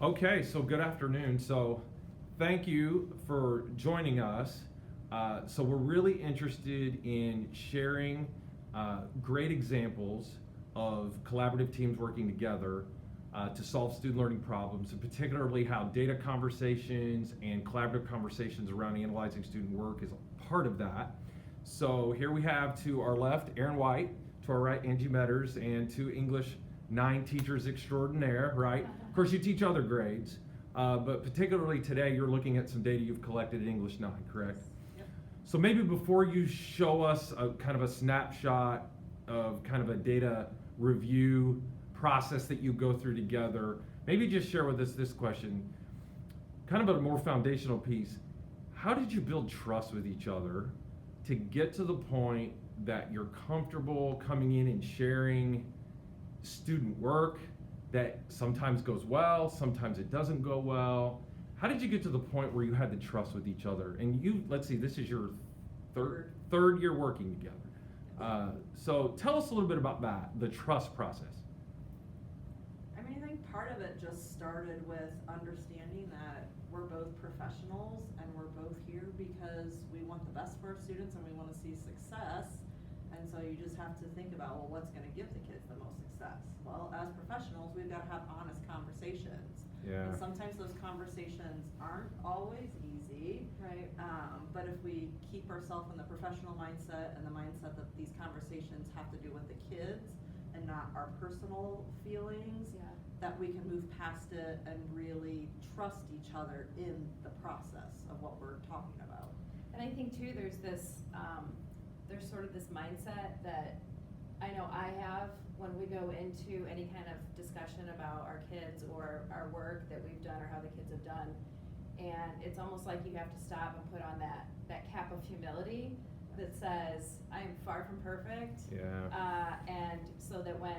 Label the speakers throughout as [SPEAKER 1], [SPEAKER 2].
[SPEAKER 1] Okay, so good afternoon. So thank you for joining us. So we're really interested in sharing great examples of collaborative teams working together to solve student learning problems, and particularly how data conversations and collaborative conversations around analyzing student work is a part of that. So here we have to our left, Aaron White, to our right, Angie Metters, and two English 9 teachers extraordinaire, right? Of course, you teach other grades, but particularly today, you're looking at some data you've collected in English 9, correct?
[SPEAKER 2] Yep.
[SPEAKER 1] So maybe before you show us a kind of a snapshot of kind of a data review process that you go through together, maybe just share with us this question, kind of a more foundational piece. How did you build trust with each other to get to the point that you're comfortable coming in and sharing student work that sometimes goes well, sometimes it doesn't go well? How did you get to the point where you had the trust with each other? And you, let's see, this is your third year working together. So tell us a little bit about that, the trust process.
[SPEAKER 2] I think part of it just started with understanding that we're both professionals and we're both here because we want the best for our students and we want to see success. And so you just have to think about, well, what's going to give the kids the most success? Well, as professionals, we've got to have honest conversations.
[SPEAKER 1] Yeah.
[SPEAKER 2] And sometimes those conversations aren't always easy.
[SPEAKER 3] Right.
[SPEAKER 2] But if we keep ourselves in the professional mindset and the mindset that these conversations have to do with the kids and not our personal feelings,
[SPEAKER 3] Yeah.
[SPEAKER 2] that we can move past it and really trust each other in the process of what we're talking about.
[SPEAKER 3] And I think too, there's this, there's sort of this mindset that I know I have when we go into any kind of discussion about our kids or our work that we've done or how the kids have done. And it's almost like you have to stop and put on that cap of humility that says, I am far from perfect.
[SPEAKER 1] Yeah.
[SPEAKER 3] And so that when,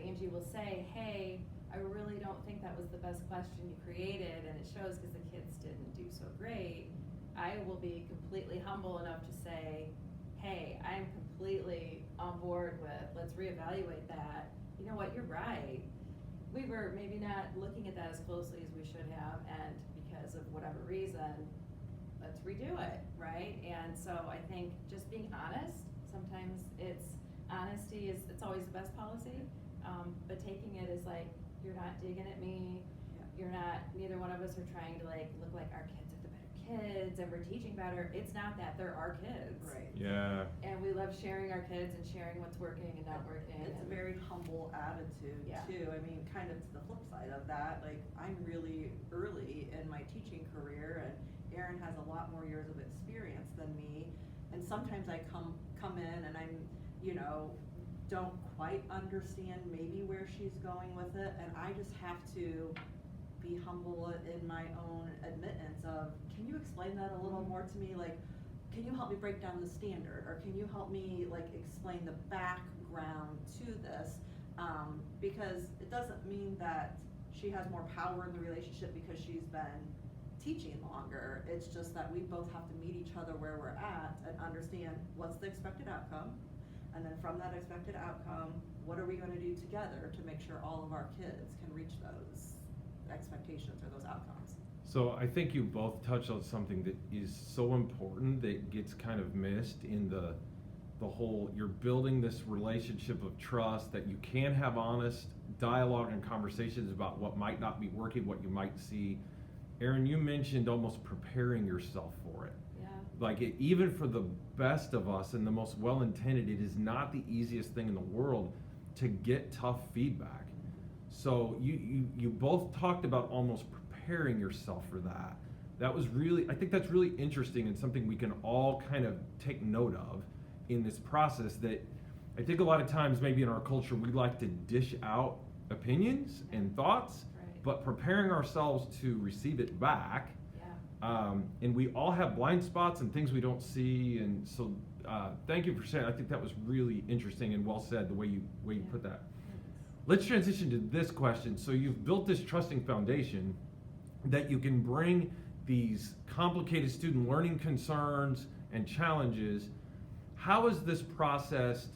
[SPEAKER 3] Angie will say, hey, I really don't think that was the best question you created, and it shows because the kids didn't do so great, I will be completely humble enough to say, hey, I'm completely on board with, let's reevaluate that. You know what, you're right. We were maybe not looking at that as closely as we should have, and because of whatever reason, let's redo it, right? And so I think just being honest, sometimes honesty is always the best policy, but taking it as like, you're not digging at me, neither one of us are trying to look like our kids are the better kids and we're teaching better. It's not that, they're our kids.
[SPEAKER 2] Right.
[SPEAKER 1] Yeah.
[SPEAKER 3] And we love sharing our kids and sharing what's working and not working.
[SPEAKER 2] It's a very humble attitude too. I mean, kind of to the flip side of that, I'm really early in my teaching career and Erin has a lot more years of experience than me. And sometimes I come in and I'm, don't quite understand maybe where she's going with it, and I just have to be humble in my own admittance of, can you explain that a little more to me? Can you help me break down the standard, or can you help me explain the background to this? Because it doesn't mean that she has more power in the relationship because she's been teaching longer. It's just that we both have to meet each other where we're at and understand what's the expected outcome. And then from that expected outcome, what are we going to do together to make sure all of our kids can reach those expectations or those outcomes?
[SPEAKER 1] So I think you both touched on something that is so important that gets kind of missed in the whole, you're building this relationship of trust that you can have honest dialogue and conversations about what might not be working, what you might see. Erin, you mentioned almost preparing yourself for it. Even for the best of us and the most well-intended, it is not the easiest thing in the world to get tough feedback. So you both talked about almost preparing yourself for that. That was really, I think that's really interesting and something we can all kind of take note of in this process, that I think a lot of times maybe in our culture we like to dish out opinions and thoughts,
[SPEAKER 3] Right.
[SPEAKER 1] but preparing ourselves to receive it back. And we all have blind spots and things we don't see, and so thank you for saying. I think that was really interesting and well said, the way you put that. Let's transition to this question. So you've built this trusting foundation that you can bring these complicated student learning concerns and challenges. How has this process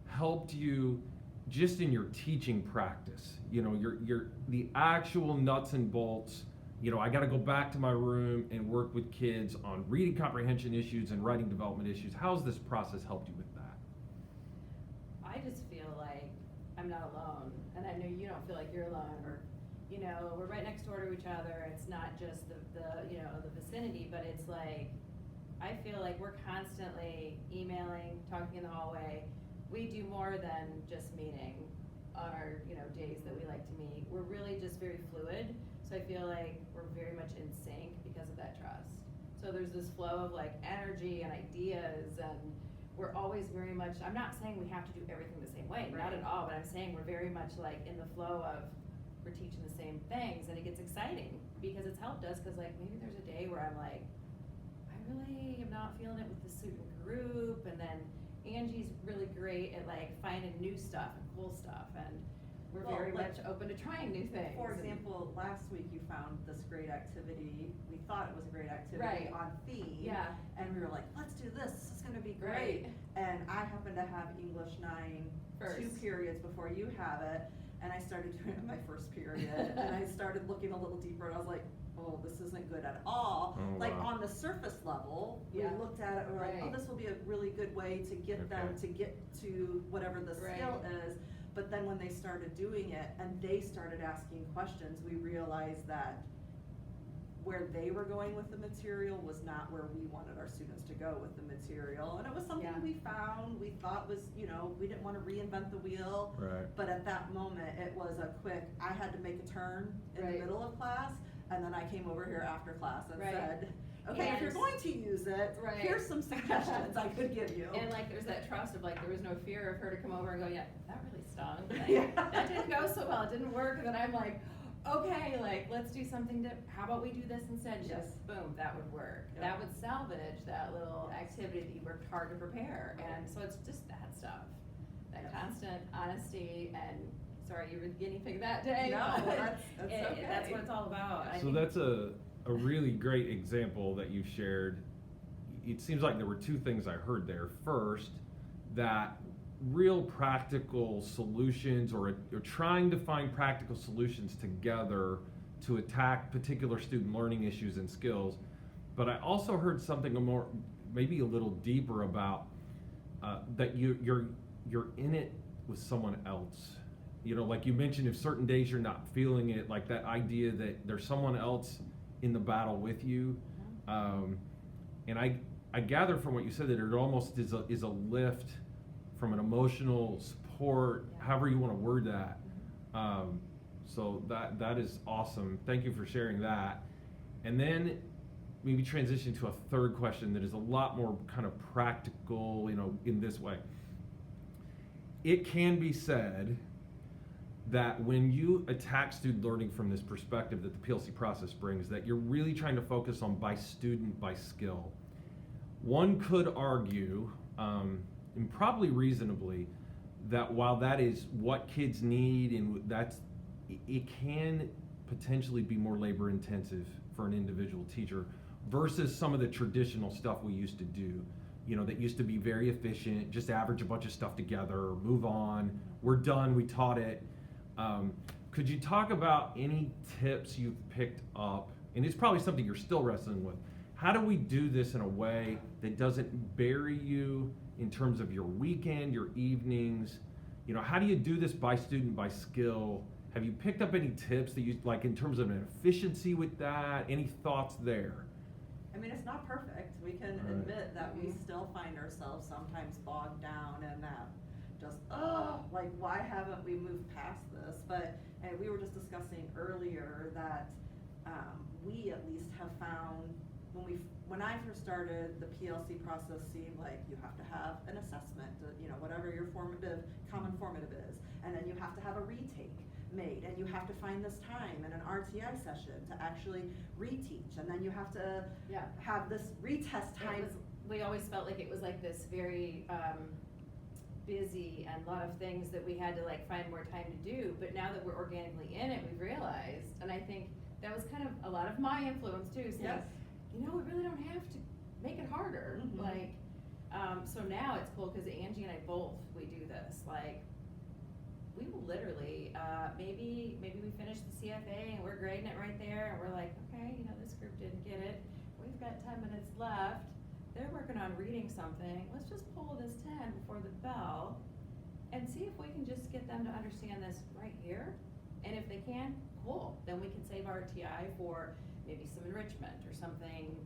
[SPEAKER 1] helped you just in your teaching practice, the actual nuts and bolts. I got to go back to my room and work with kids on reading comprehension issues and writing development issues. How's this process helped you with that?
[SPEAKER 3] I just feel like I'm not alone, and I know you don't feel like you're alone. Or, we're right next door to each other. It's not just the vicinity, but it's like I feel like we're constantly emailing, talking in the hallway. We do more than just meeting on our days that we like to meet. We're really just very fluid. So I feel like we're very much in sync because of that trust. So there's this flow of like energy and ideas, and we're always very much, I'm not saying we have to do everything the same way, not at all, but I'm saying we're very much like in the flow of we're teaching the same things, and it gets exciting because it's helped us, because like maybe there's a day where I'm like, I really am not feeling it with the student group, and then Angie's really great at like finding new stuff and cool stuff, and we're very much open to trying new things.
[SPEAKER 2] For example, last week you found this great activity. We thought it was a great activity on theme. Yeah. And we were like, let's do this. This is going to be great. And I happen to have English 9 2 periods before you have it. And I started doing it in my first period. And I started looking a little deeper, and I was like, oh, this isn't good at all.
[SPEAKER 1] Oh,
[SPEAKER 2] like
[SPEAKER 1] wow.
[SPEAKER 2] on the surface level, we looked at it and we're like, oh, this will be a really good way to get them to get to whatever the skill is. But then when they started doing it and they started asking questions, we realized that where they were going with the material was not where we wanted our students to go with the material. And it was something we found, we thought was, we didn't want to reinvent the wheel.
[SPEAKER 1] Right.
[SPEAKER 2] But at that moment, it was a quick, I had to make a turn in the middle of class, and then I came over here after class and said, okay, if you're going to use it, here's some suggestions I could give you.
[SPEAKER 3] And like there's that trust of like there was no fear of her to come over and go, yeah, that really stung. Like, that didn't go so well, it didn't work. And then I'm like, okay, like let's do something how about we do this instead? Just boom, that would work. That would salvage that little activity that you worked hard to prepare. And so it's just that stuff, that constant honesty. And sorry, you were the guinea pig that day.
[SPEAKER 2] No, that's okay.
[SPEAKER 3] That's what it's all about.
[SPEAKER 1] So that's a really great example that you've shared. It seems like there were two things I heard there. First, that real practical solutions or trying to find practical solutions together to attack particular student learning issues and skills. But I also heard something more, maybe a little deeper about that you're in it with someone else. Like you mentioned, if certain days you're not feeling it, like that idea that there's someone else in the battle with you. And I gather from what you said that it almost is a lift from an emotional support, however you want to word that. So that is awesome. Thank you for sharing that. And then maybe transition to a third question that is a lot more kind of practical, in this way. It can be said that when you attack student learning from this perspective that the PLC process brings, that you're really trying to focus on by student, by skill. One could argue, and probably reasonably, that while that is what kids need, and it can potentially be more labor intensive for an individual teacher versus some of the traditional stuff we used to do. That used to be very efficient, just average a bunch of stuff together, move on, we're done, we taught it. Could you talk about any tips you've picked up, and it's probably something you're still wrestling with, how do we do this in a way that doesn't bury you in terms of your weekend, your evenings? How do you do this by student, by skill? Have you picked up any tips that you like in terms of an efficiency with that? Any thoughts there?
[SPEAKER 2] I mean, it's not perfect. We can admit that we still find ourselves sometimes bogged down in that just, like, why haven't we moved past this? But we were just discussing earlier that we at least have found when I first started, the PLC process seemed like you have to have an assessment, whatever your common formative is, and then you have to have a retake made, and you have to find this time in an RTI session to actually reteach, and then you have to have this retest time.
[SPEAKER 3] We always felt like it was like this very busy and a lot of things that we had to like find more time to do, but now that we're organically in it, we've realized, and I think that was kind of a lot of my influence too, saying, we really don't have to make it harder. So now it's cool because Angie and I both, we do this, like, we will literally, maybe we finish the CFA and we're grading it right there and we're like, okay, this group didn't get it. We've got 10 minutes left. They're working on reading something. Let's just pull this 10 before the bell and see if we can just get them to understand this right here. And if they can, cool. Then we can save our TI for maybe some enrichment or something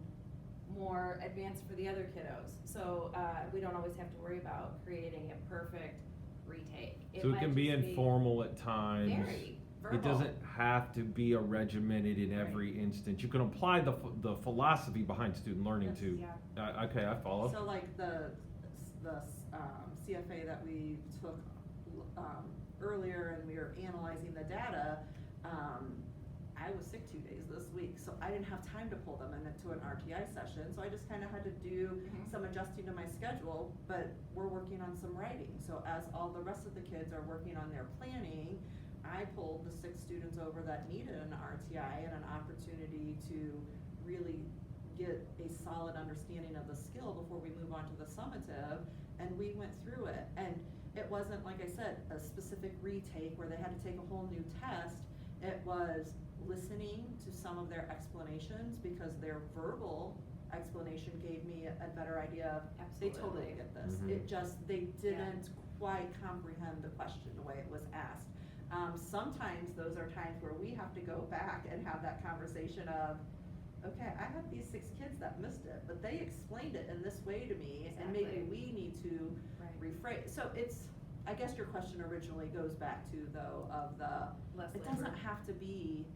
[SPEAKER 3] more advanced for the other kiddos. So we don't always have to worry about creating a perfect retake.
[SPEAKER 1] So it
[SPEAKER 3] might
[SPEAKER 1] can be
[SPEAKER 3] just
[SPEAKER 1] informal at times.
[SPEAKER 3] Very verbal.
[SPEAKER 1] It doesn't have to be a regimented in every instance. You can apply the philosophy behind student learning
[SPEAKER 2] Yes.
[SPEAKER 1] too.
[SPEAKER 3] Yeah.
[SPEAKER 1] Okay, I follow.
[SPEAKER 2] So like the CFA that we took earlier, and we were analyzing the data, I was sick 2 days this week, so I didn't have time to pull them into an RTI session, so I just kind of had to do some adjusting to my schedule, but we're working on some writing. So as all the rest of the kids are working on their planning, I pulled the 6 students over that needed an RTI and an opportunity to really get a solid understanding of the skill before we move on to the summative, and we went through it. And it wasn't, like I said, a specific retake where they had to take a whole new test. It was listening to some of their explanations, because their verbal explanation gave me a better idea of, they totally get this.
[SPEAKER 1] Mhm.
[SPEAKER 2] It just, they didn't quite comprehend the question the way it was asked. Sometimes those are times where we have to go back and have that conversation of, okay, I have these 6 kids that missed it, but they explained it in this way to me, and maybe
[SPEAKER 3] Exactly.
[SPEAKER 2] we need to rephrase. So it's, I guess your question originally goes back to, though, of the,
[SPEAKER 3] Less
[SPEAKER 2] it
[SPEAKER 3] labor.
[SPEAKER 2] doesn't have to be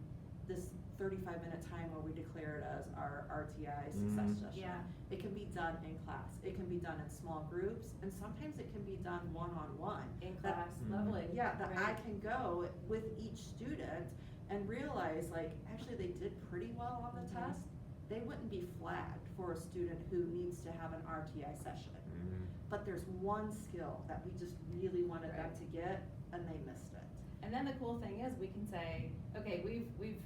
[SPEAKER 2] this 35-minute time where we declare it as our RTI success
[SPEAKER 1] Mhm.
[SPEAKER 2] session.
[SPEAKER 3] Yeah.
[SPEAKER 2] It can be done in class, it can be done in small groups, and sometimes it can be done one-on-one.
[SPEAKER 3] In
[SPEAKER 2] That-
[SPEAKER 3] class
[SPEAKER 1] Mhm.
[SPEAKER 3] leveling.
[SPEAKER 2] Yeah, that I
[SPEAKER 3] right?
[SPEAKER 2] can go with each student and realize, like, actually they did pretty well on the
[SPEAKER 3] Mhm.
[SPEAKER 2] test. They wouldn't be flagged for a student who needs to have an RTI session.
[SPEAKER 1] Mhm.
[SPEAKER 2] But there's one skill that we just really wanted them
[SPEAKER 3] Right.
[SPEAKER 2] to get, and they missed it.
[SPEAKER 3] And then the cool thing is, we can say, okay, we've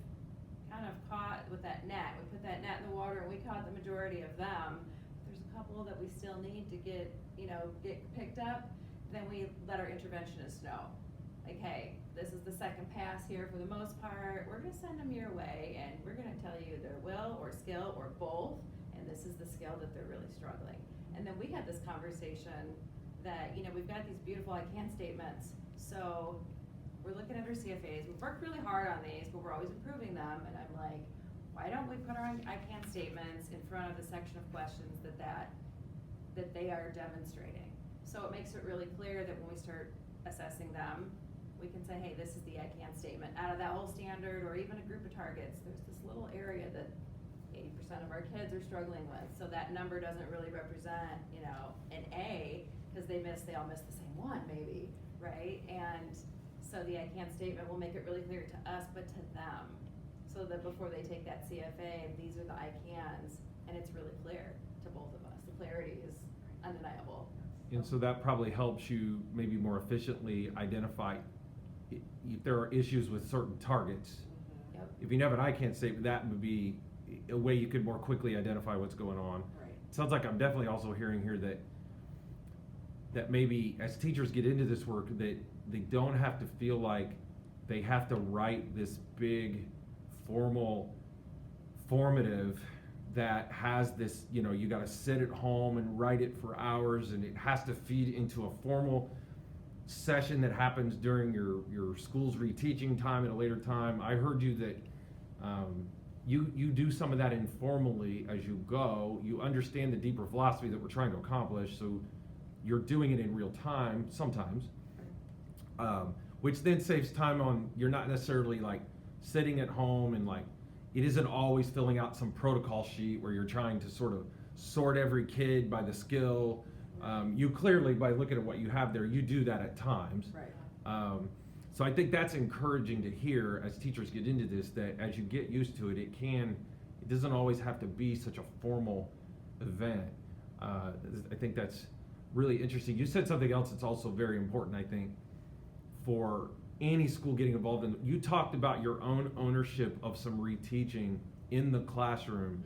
[SPEAKER 3] kind of caught with that net, we put that net in the water and we caught the majority of them. There's a couple that we still need to get picked up, then we let our interventionists know. Like, hey, this is the second pass here for the most part, we're gonna send them your way, and we're gonna tell you their will or skill or both, and this is the skill that they're really struggling. And then we had this conversation that, we've got these beautiful I can statements, so we're looking at our CFAs, we've worked really hard on these, but we're always improving them, and I'm like, why don't we put our I can statements in front of the section of questions that they are demonstrating? So it makes it really clear that when we start assessing them, we can say, hey, this is the I can statement. Out of that whole standard, or even a group of targets, there's this little area that 80% of our kids are struggling with. So that number doesn't really represent, an A, because they all miss the same one maybe, right? And so the I can statement will make it really clear to us, but to them, so that before they take that CFA, these are the I cans, and it's really clear to both of us. The clarity is undeniable.
[SPEAKER 1] And so that probably helps you maybe more efficiently identify if there are issues with certain targets.
[SPEAKER 3] Yep.
[SPEAKER 1] If you have an I can't statement, that would be a way you could more quickly identify what's going on.
[SPEAKER 2] Right.
[SPEAKER 1] Sounds like I'm definitely also hearing here that maybe as teachers get into this work, that they don't have to feel like they have to write this big formative that has this, you gotta sit at home and write it for hours, and it has to feed into a formal session that happens during your school's reteaching time at a later time. I heard you that you do some of that informally as you go. You understand the deeper philosophy that we're trying to accomplish, so you're doing it in real time sometimes, which then saves time on, you're not necessarily like sitting at home and like, it isn't always filling out some protocol sheet where you're trying to sort of sort every kid by the skill. You clearly, by looking at what you have there, you do that at times.
[SPEAKER 2] Right.
[SPEAKER 1] So I think that's encouraging to hear as teachers get into this, that as you get used to it, it doesn't always have to be such a formal event. I think that's really interesting. You said something else that's also very important, I think, for any school getting involved in. You talked about your own ownership of some reteaching in the classroom,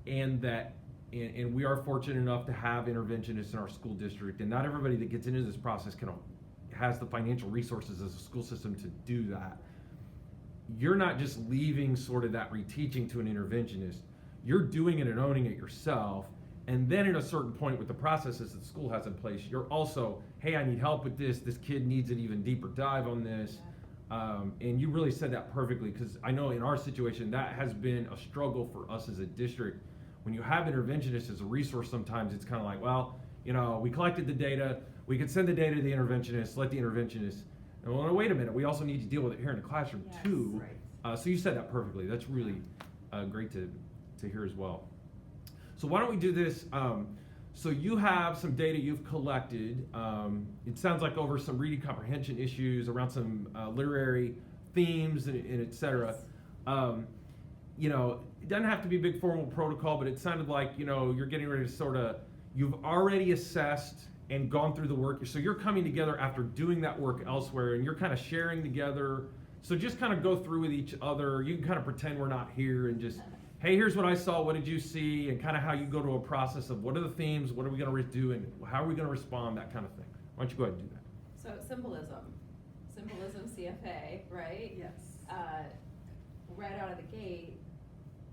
[SPEAKER 1] and we are fortunate enough to have interventionists in our school district, and not everybody that gets into this process has the financial resources as a school system to do that, you're not just leaving sort of that reteaching to an interventionist. You're doing it and owning it yourself. And then at a certain point with the processes that the school has in place, you're also, hey, I need help with this. This kid needs an even deeper dive on this. And you really said that perfectly, because I know in our situation, that has been a struggle for us as a district. When you have interventionists as a resource, sometimes it's kind of like, well, we collected the data, we could send the data to the interventionist, let the interventionist, and well, wait a minute, we also need to deal with it here in the classroom too.
[SPEAKER 2] Right.
[SPEAKER 1] So you said that perfectly. That's really great to hear as well. So why don't we do this? So you have some data you've collected. It sounds like over some reading comprehension issues, around some literary themes and et cetera. It doesn't have to be a big formal protocol, but it sounded like, you're getting ready to you've already assessed and gone through the work. So you're coming together after doing that work elsewhere, and you're kind of sharing together. So just kind of go through with each other. You can kind of pretend we're not here and just, hey, here's what I saw, what did you see, and kind of how you go to a process of what are the themes, what are we going to do, and how are we going to respond, that kind of thing. Why don't you go ahead and do that?
[SPEAKER 3] So symbolism CFA, right?
[SPEAKER 2] Yes.
[SPEAKER 3] Right out of the gate,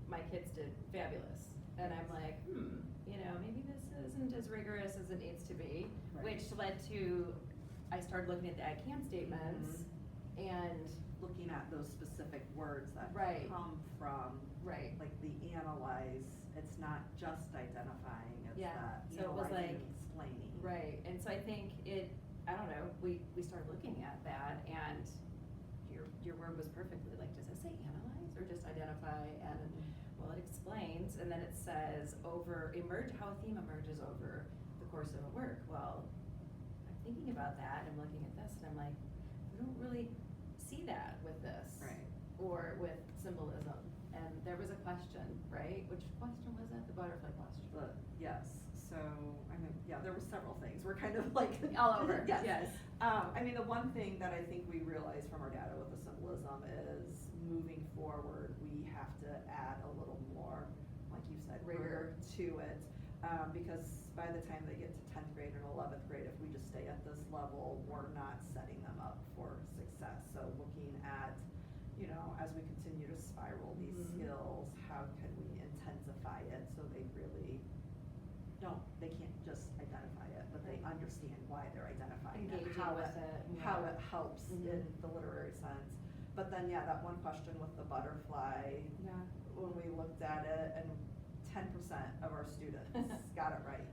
[SPEAKER 3] my kids did fabulous. And I'm like, maybe this isn't as rigorous as it needs to be,
[SPEAKER 2] Right.
[SPEAKER 3] which led to, I started looking at the ICANN statements and
[SPEAKER 2] Looking at those specific words that
[SPEAKER 3] Right.
[SPEAKER 2] come from,
[SPEAKER 3] Right.
[SPEAKER 2] like the analyze, it's not just identifying, it's
[SPEAKER 3] Yeah.
[SPEAKER 2] that
[SPEAKER 3] So it was
[SPEAKER 2] analyzing
[SPEAKER 3] like-
[SPEAKER 2] and explaining.
[SPEAKER 3] Right, and so I think I don't know, we started looking at that, and your word was perfectly, like, does it say analyze or just identify? And, well, it explains, and then it says how a theme emerges over the course of a work. Well, I'm thinking about that, and I'm looking at this, and I'm like, we don't really see that with this.
[SPEAKER 2] Right.
[SPEAKER 3] Or with symbolism. And there was a question, right? Which question was it? The butterfly question.
[SPEAKER 2] Yes, so, there were several things, we're kind of like.
[SPEAKER 3] All over,
[SPEAKER 2] Yes.
[SPEAKER 3] yes.
[SPEAKER 2] The one thing that I think we realized from our data with the symbolism is moving forward, we have to add a little more, like you said, rigor to it. Because by the time they get to 10th grade and 11th grade, if we just stay at this level, we're not setting them up for success. So looking at, as we continue to spiral these skills, how can we intensify it so they really they can't just identify it, but they understand why they're identifying it,
[SPEAKER 3] Engaging
[SPEAKER 2] how
[SPEAKER 3] with
[SPEAKER 2] it
[SPEAKER 3] it.
[SPEAKER 2] helps
[SPEAKER 3] Mhm.
[SPEAKER 2] in the literary sense. But then, that one question with the butterfly,
[SPEAKER 3] Yeah.
[SPEAKER 2] when we looked at it, and 10% of our students got it right.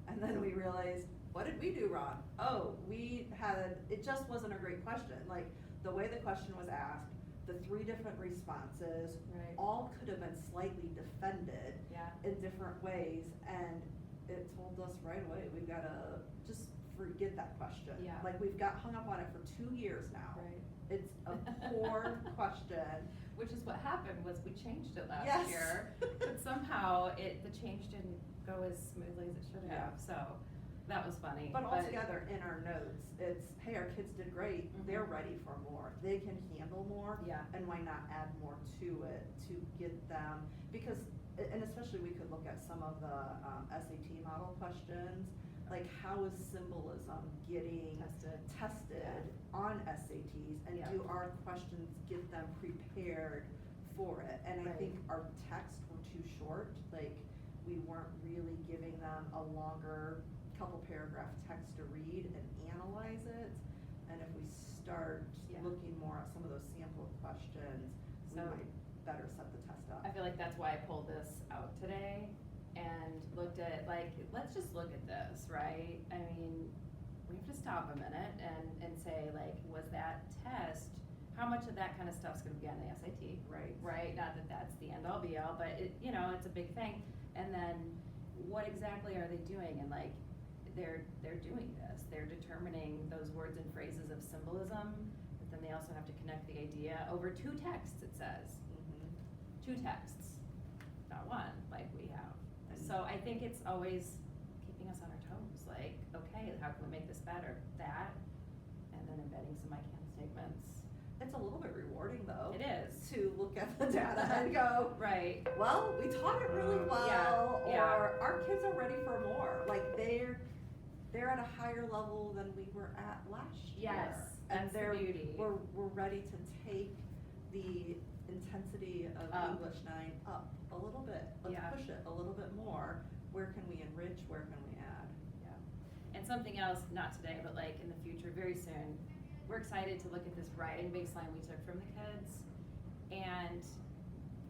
[SPEAKER 2] And then we realized, what did we do wrong? Oh, it just wasn't a great question. Like, the way the question was asked, the 3 different responses,
[SPEAKER 3] Right.
[SPEAKER 2] all could have been slightly defended
[SPEAKER 3] Yeah.
[SPEAKER 2] in different ways, and it told us right away, we've gotta just forget that question.
[SPEAKER 3] Yeah.
[SPEAKER 2] Like, we've got hung up on it for 2 years now.
[SPEAKER 3] Right.
[SPEAKER 2] It's a poor question.
[SPEAKER 3] Which is what happened, was we changed it last
[SPEAKER 2] Yes.
[SPEAKER 3] year, but somehow the change didn't go as smoothly as it should
[SPEAKER 2] Yeah.
[SPEAKER 3] have, so that was funny.
[SPEAKER 2] But altogether, in our notes, it's, hey, our kids did great,
[SPEAKER 3] Mhm.
[SPEAKER 2] they're ready for more, they can handle more.
[SPEAKER 3] Yeah.
[SPEAKER 2] And why not add more to it to get them, because, and especially we could look at some of the SAT model questions, like how is symbolism getting tested on SATs, and
[SPEAKER 3] Yeah.
[SPEAKER 2] do our questions get them prepared for it? And I
[SPEAKER 3] Right.
[SPEAKER 2] think our texts were too short, like, we weren't really giving them a longer couple paragraph text to read and analyze it. And if we start
[SPEAKER 3] Yeah.
[SPEAKER 2] looking more at some of those sample questions, we
[SPEAKER 3] So-
[SPEAKER 2] might better set the test up.
[SPEAKER 3] I feel like that's why I pulled this out today and looked at, like, let's just look at this, right? I mean, we have to stop a minute and say, like, was that test, how much of that kind of stuff's gonna be on the SAT?
[SPEAKER 2] Right.
[SPEAKER 3] Right, not that that's the end all be all, but it's a big thing. And then what exactly are they doing? And like, they're doing this, they're determining those words and phrases of symbolism, but then they also have to connect the idea over 2 texts, it says.
[SPEAKER 2] Mhm.
[SPEAKER 3] 2 texts, not one, like we have.
[SPEAKER 2] And-
[SPEAKER 3] So I think it's always keeping us on our toes, like, okay, how can we make this better? That, and then embedding some ICANN statements.
[SPEAKER 2] It's a little bit rewarding, though.
[SPEAKER 3] It is.
[SPEAKER 2] To look at the data and go,
[SPEAKER 3] Right.
[SPEAKER 2] well, we taught it really well,
[SPEAKER 3] Yeah, yeah.
[SPEAKER 2] or our kids are ready for more. Like, they're at a higher level than we were at last year.
[SPEAKER 3] Yes,
[SPEAKER 2] And
[SPEAKER 3] that's the
[SPEAKER 2] they're,
[SPEAKER 3] beauty.
[SPEAKER 2] we're ready to take the intensity of
[SPEAKER 3] Up.
[SPEAKER 2] English 9 up a little bit. Let's
[SPEAKER 3] Yeah.
[SPEAKER 2] push it a little bit more. Where can we enrich? Where can we add?
[SPEAKER 3] Yeah. And something else, not today, but like in the future, very soon, we're excited to look at this writing baseline we took from the kids, and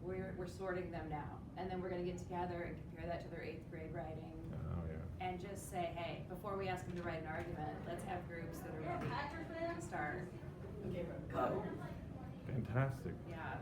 [SPEAKER 3] we're sorting them now. And then we're gonna get together and compare that to their 8th grade writing,
[SPEAKER 1] Oh, yeah.
[SPEAKER 3] and just say, hey, before we ask them to write an argument, let's have groups that are ready to start.
[SPEAKER 1] Fantastic.
[SPEAKER 3] Yeah.